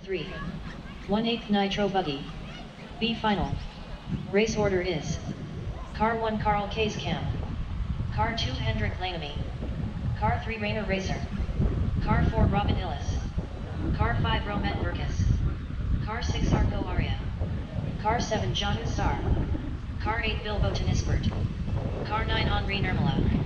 3. 1/8 Nitro Buggy. B final. Race order is Car 1 Carl Kayskamp, Car 2 Hendrik Lanamy, Car 3 Rainer Racer, Car 4 Robin Illis, Car 5 Romet Burkus, Car 6 Arco Aria, Car 7 John Hussar, Car 8 Bilbo Tenispert, Car 9 Henri Nirmala.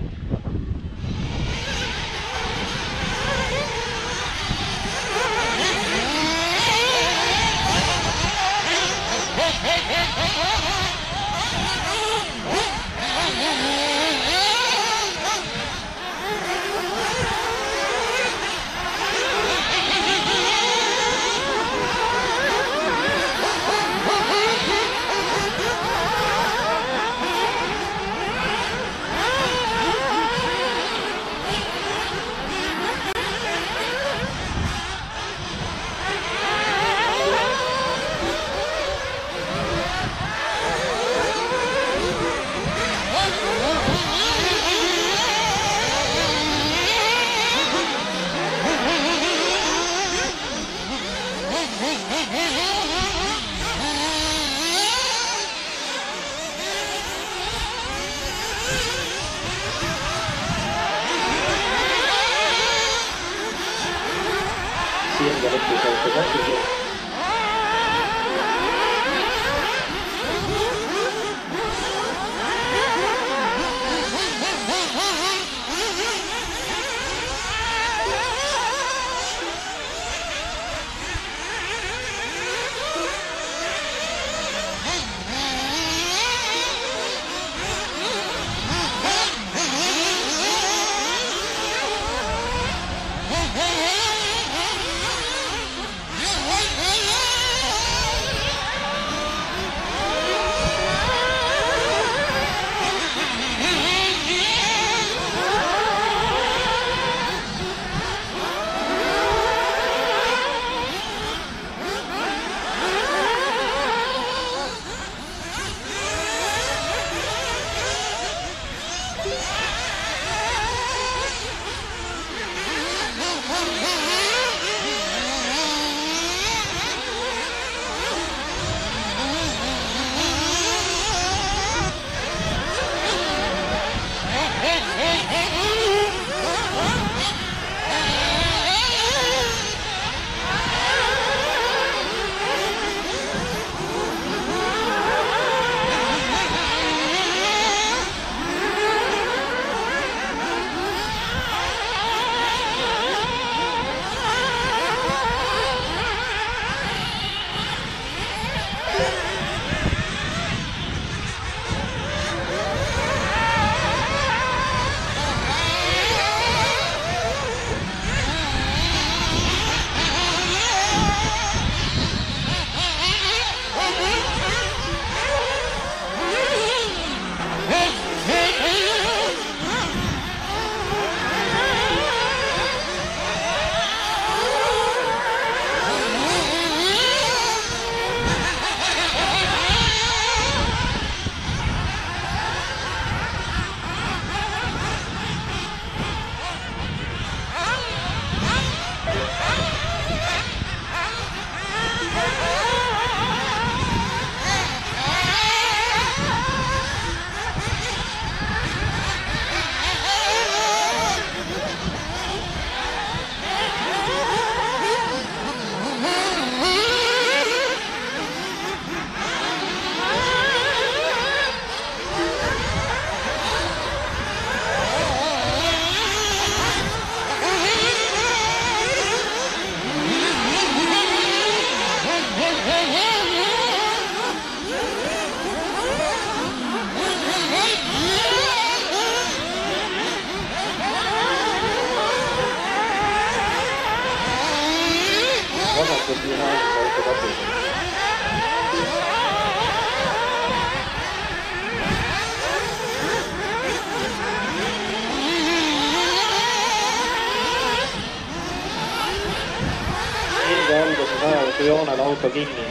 joonel auto kinni,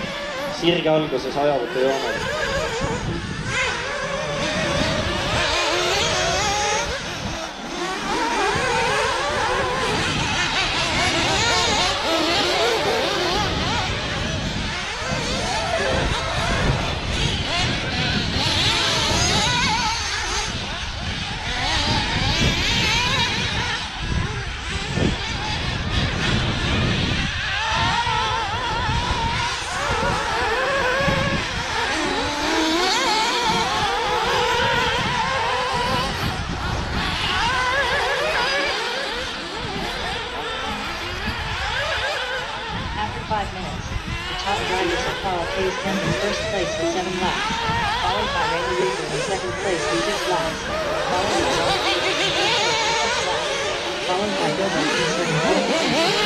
sirge alguses ajavõtujoonel. 5 minutes. The top drivers are Carl Case Kemp in first place with 7 laps, followed by Rainer Reaper in second place with 6 laps, followed by Robert Baker in third place with 6 laps, followed by Gilbert Easter in fourth place with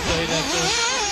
3 laps.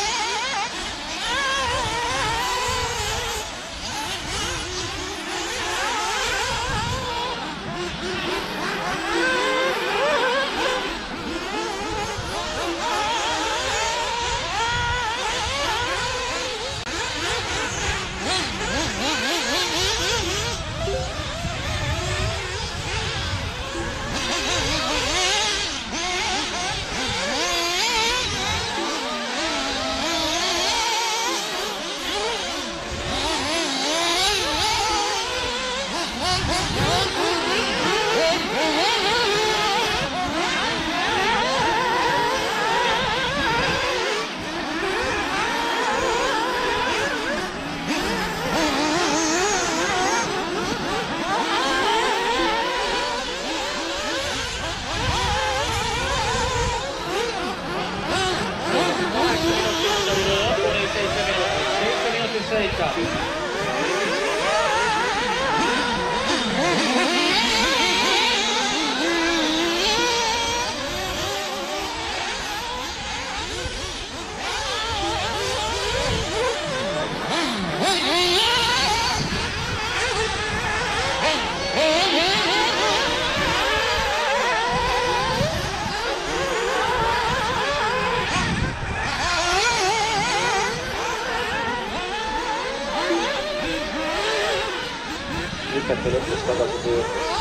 lükati lõpus tagasi pöördes.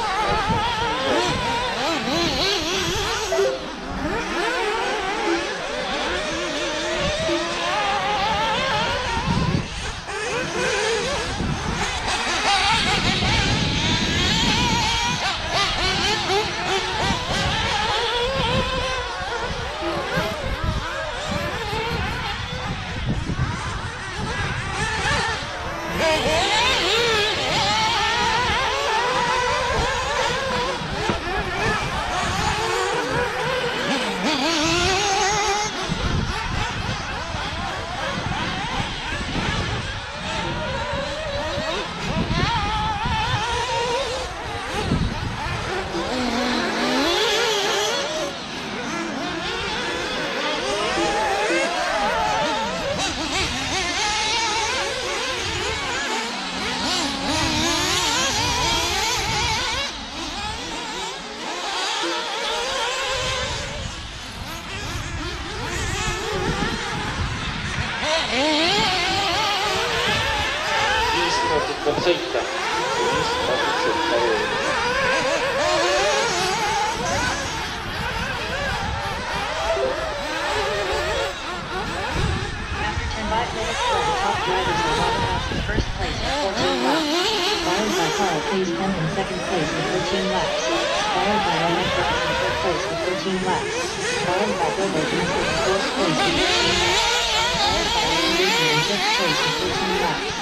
Võib sõita. After top drivers are Robin Haas in first place with 14 laps, followed by Carl Case Kemp in second place with 13 laps, followed by Oleg Griffith in third place with 13 laps, followed by Bilbo Brewster in fourth place with 13 laps, followed by Ian Disney in fifth place with 13 laps.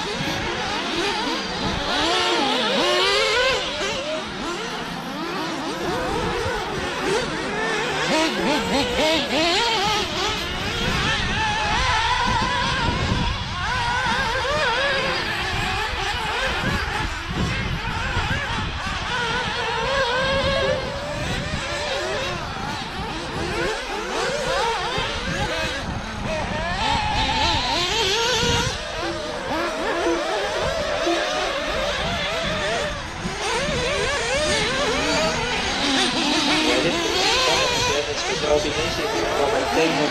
Robin esimene, Robert teine,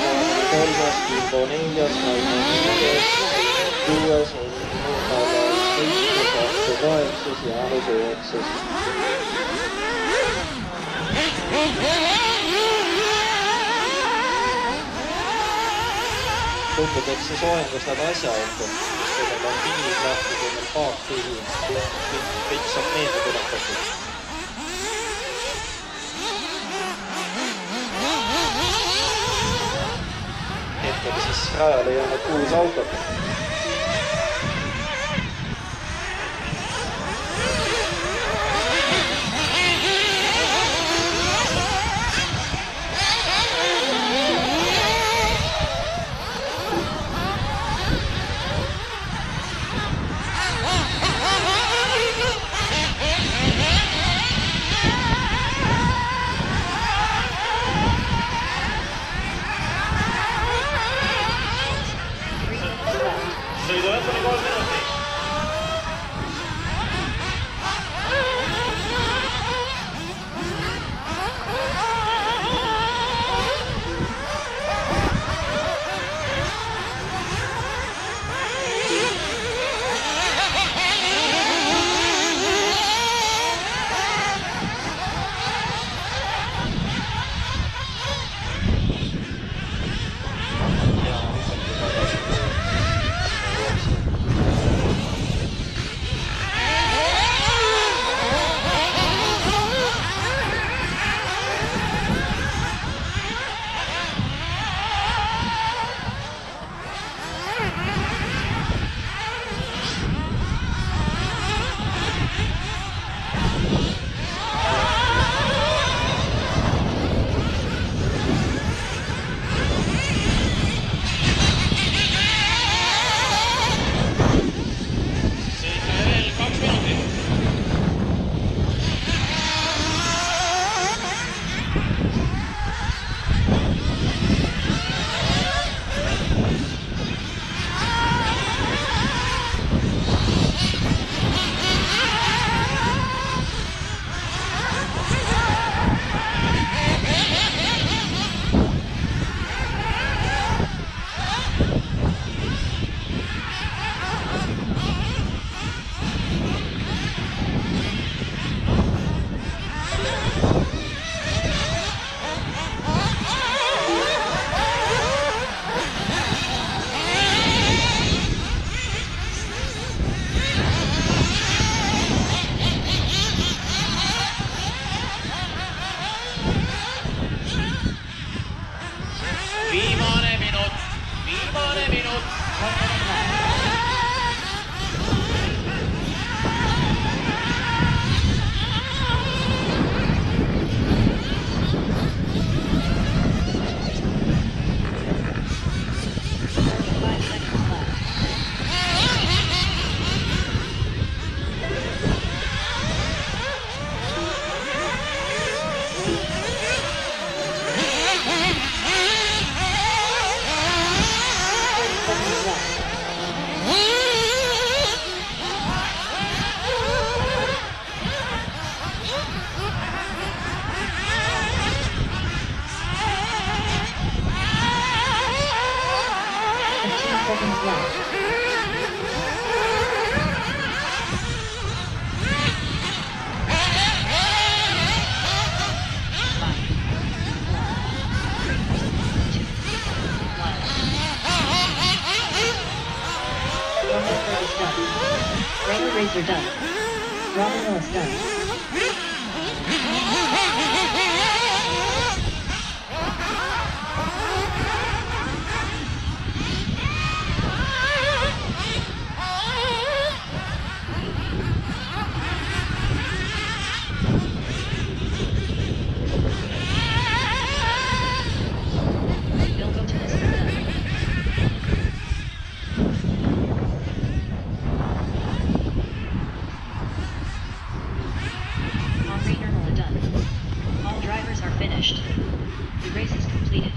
kolmas, Kimbo neljas, Naine viies, kuues, Nurmala seitsmes, Ahto kaheksas ja Jaanus üheksas. Tundub, et see soojendas nad asja ette, kellel on piirid lahti, kellel paak tühi, kõik saab meelde tuletatud. Hetkel siis rajale jäänud 6 autot. Sõiduajad oli 3 minutit. Viimane minut. seconds left. done. Rainer Razor done. Robin Willis done. Bilbo Tennis done. Henri Nirmala done. All drivers are finished. The race is completed.